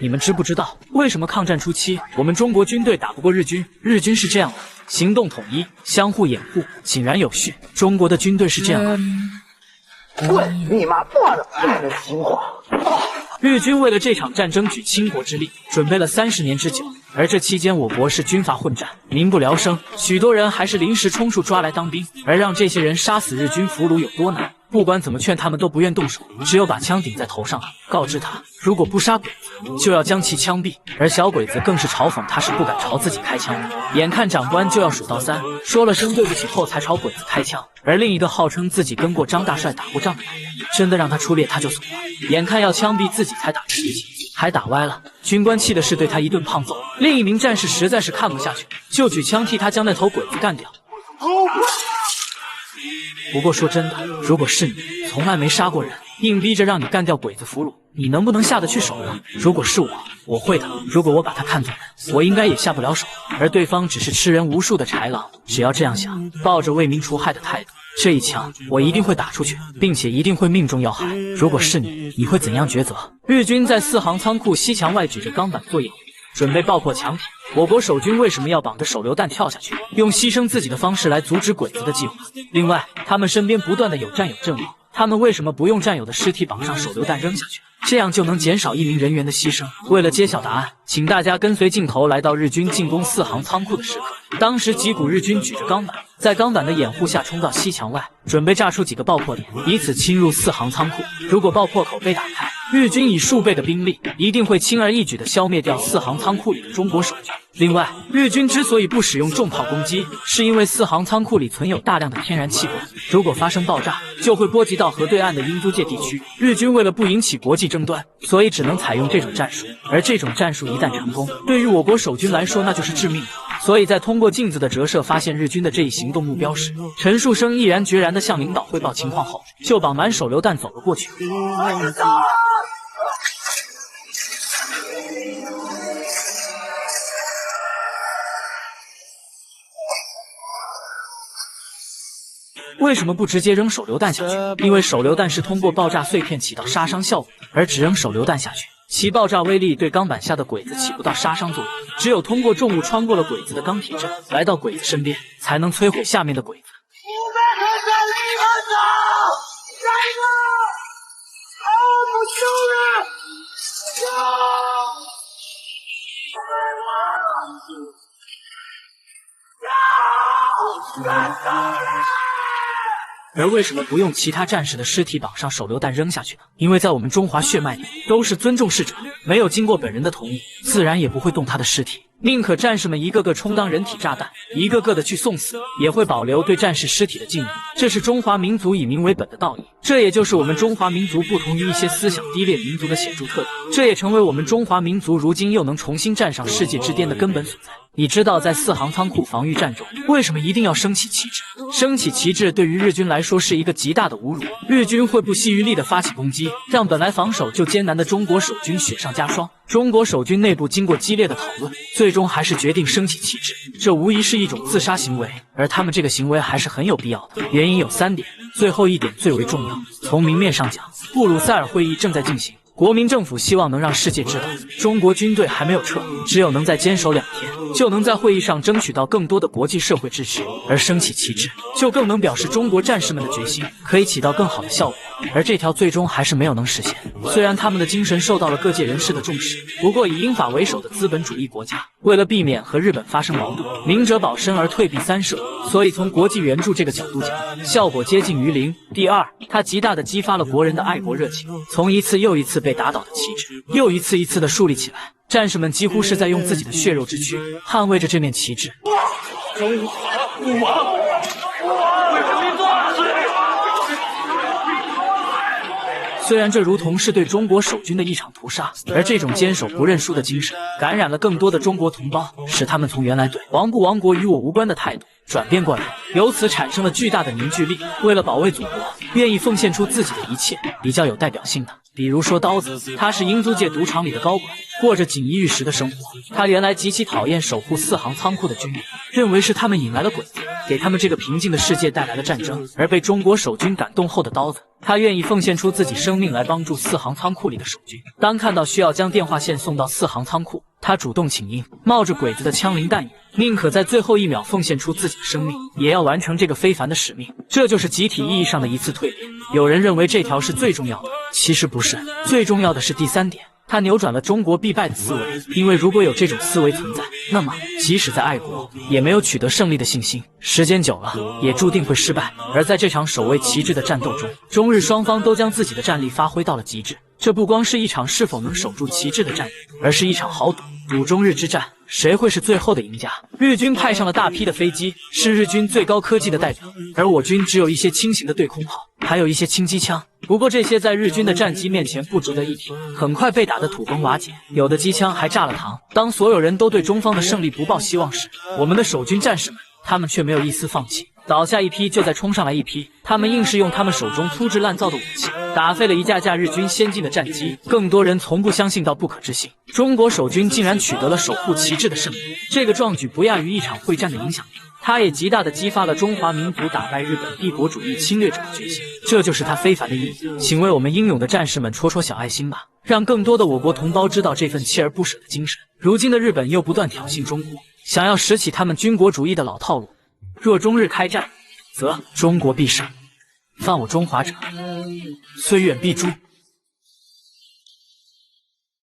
你们知不知道为什么抗战初期我们中国军队打不过日军？日军是这样的，行动统一，相互掩护，井然有序。中国的军队是这样的。滚你妈断了爱的情话！日军为了这场战争举倾国之力，准备了30年之久。而这期间，我国是军阀混战，民不聊生，许多人还是临时充数抓来当兵。而让这些人杀死日军俘虏有多难？不管怎么劝，他们都不愿动手，只有把枪顶在头上，告知他，如果不杀鬼子，就要将其枪毙。而小鬼子更是嘲讽他是不敢朝自己开枪的。眼看长官就要数到3，说了声对不起后才朝鬼子开枪。而另一个号称自己跟过张大帅打过仗的男人，真的让他出列他就怂了，眼看要枪毙自己才打出力气，还打歪了。军官气的是对他一顿胖揍。另一名战士实在是看不下去，就举枪替他将那头鬼子干掉。不过说真的，如果是你，从来没杀过人，硬逼着让你干掉鬼子俘虏，你能不能下得去手呢？如果是我会的。如果我把他看作人，我应该也下不了手。而对方只是吃人无数的豺狼，只要这样想，抱着为民除害的态度，这一枪我一定会打出去，并且一定会命中要害。如果是你，你会怎样抉择？日军在4行仓库西墙外举着钢板做掩护，准备爆破墙体。我国守军为什么要绑着手榴弹跳下去，用牺牲自己的方式来阻止鬼子的计划？另外，他们身边不断的有战友阵亡，他们为什么不用战友的尸体绑上手榴弹扔下去？这样就能减少1名人员的牺牲。为了揭晓答案，请大家跟随镜头来到日军进攻4行仓库的时刻。当时几股日军举着钢板，在钢板的掩护下冲到西墙外，准备炸出几个爆破点，以此侵入4行仓库。如果爆破口被打开，日军以数倍的兵力，一定会轻而易举地消灭掉4行仓库里的中国守军。另外，日军之所以不使用重炮攻击，是因为4行仓库里存有大量的天然气罐，如果发生爆炸，就会波及到河对岸的英租界地区。日军为了不引起国际争端，所以只能采用这种战术。而这种战术一旦成功，对于我国守军来说那就是致命的。所以在通过镜子的折射发现日军的这一行动目标时，陈树生毅然决然地向领导汇报情况后，就绑满手榴弹走了过去。为什么不直接扔手榴弹下去？因为手榴弹是通过爆炸碎片起到杀伤效果，而只扔手榴弹下去，其爆炸威力对钢板下的鬼子起不到杀伤作用。只有通过重物穿过了鬼子的钢铁阵，来到鬼子身边，才能摧毁下面的鬼子。而为什么不用其他战士的尸体绑上手榴弹扔下去呢？因为在我们中华血脉里，都是尊重逝者，没有经过本人的同意，自然也不会动他的尸体。宁可战士们一个个充当人体炸弹，一个个的去送死，也会保留对战士尸体的敬意。这是中华民族以民为本的道义，这也就是我们中华民族不同于一些思想低劣民族的显著特点。这也成为我们中华民族如今又能重新站上世界之巅的根本所在。你知道在4行仓库防御战中，为什么一定要升起旗帜？升起旗帜对于日军来说是一个极大的侮辱，日军会不惜余力的发起攻击，让本来防守就艰难的中国守军雪上加霜。中国守军内部经过激烈的讨论，最终还是决定升起旗帜，这无疑是一种自杀行为，而他们这个行为还是很有必要的。原因有3点，最后一点最为重要。从明面上讲，布鲁塞尔会议正在进行，国民政府希望能让世界知道，中国军队还没有撤，只有能再坚守2天，就能在会议上争取到更多的国际社会支持，而升起旗帜，就更能表示中国战士们的决心，可以起到更好的效果。而这条最终还是没有能实现。虽然他们的精神受到了各界人士的重视，不过以英法为首的资本主义国家，为了避免和日本发生矛盾，明哲保身而退避三舍，所以从国际援助这个角度讲，效果接近于零。第二，它极大地激发了国人的爱国热情，从一次又一次被打倒的旗帜，又一次一次地树立起来。战士们几乎是在用自己的血肉之躯捍卫着这面旗帜。中华父王，为人民做事。虽然这如同是对中国守军的一场屠杀，而这种坚守不认输的精神，感染了更多的中国同胞，使他们从原来对亡不亡国与我无关的态度转变过来，由此产生了巨大的凝聚力。为了保卫祖国，愿意奉献出自己的一切。比较有代表性的，比如说刀子，他是英租界赌场里的高管，过着锦衣玉食的生活。他原来极其讨厌守护4行仓库的军人，认为是他们引来了鬼子，给他们这个平静的世界带来了战争。而被中国守军感动后的刀子，他愿意奉献出自己生命来帮助4行仓库里的守军。当看到需要将电话线送到4行仓库，他主动请缨，冒着鬼子的枪林弹雨，宁可在最后1秒奉献出自己的生命，也要完成这个非凡的使命。这就是集体意义上的一次蜕变。有人认为这条是最重要的，其实不是，最重要的是第3点。他扭转了中国必败的思维，因为如果有这种思维存在，那么即使在爱国，也没有取得胜利的信心，时间久了也注定会失败。而在这场守卫旗帜的战斗中，中日双方都将自己的战力发挥到了极致。这不光是一场是否能守住旗帜的战役，而是一场豪赌，赌中日之战，谁会是最后的赢家？日军派上了大批的飞机，是日军最高科技的代表，而我军只有一些轻型的对空炮，还有一些轻机枪。不过这些在日军的战机面前不值得一提，很快被打得土崩瓦解，有的机枪还炸了膛。当所有人都对中方的胜利不抱希望时，我们的守军战士们，他们却没有一丝放弃。倒下一批就再冲上来一批，他们硬是用他们手中粗制滥造的武器打废了一架架日军先进的战机。更多人从不相信到不可置信，中国守军竟然取得了守护旗帜的胜利。这个壮举不亚于一场会战的影响力，它也极大地激发了中华民族打败日本帝国主义侵略者的决心。这就是它非凡的意义。请为我们英勇的战士们戳戳小爱心吧，让更多的我国同胞知道这份锲而不舍的精神。如今的日本又不断挑衅中国，想要拾起他们军国主义的老套路。若中日开战，则中国必胜。犯我中华者，虽远必诛。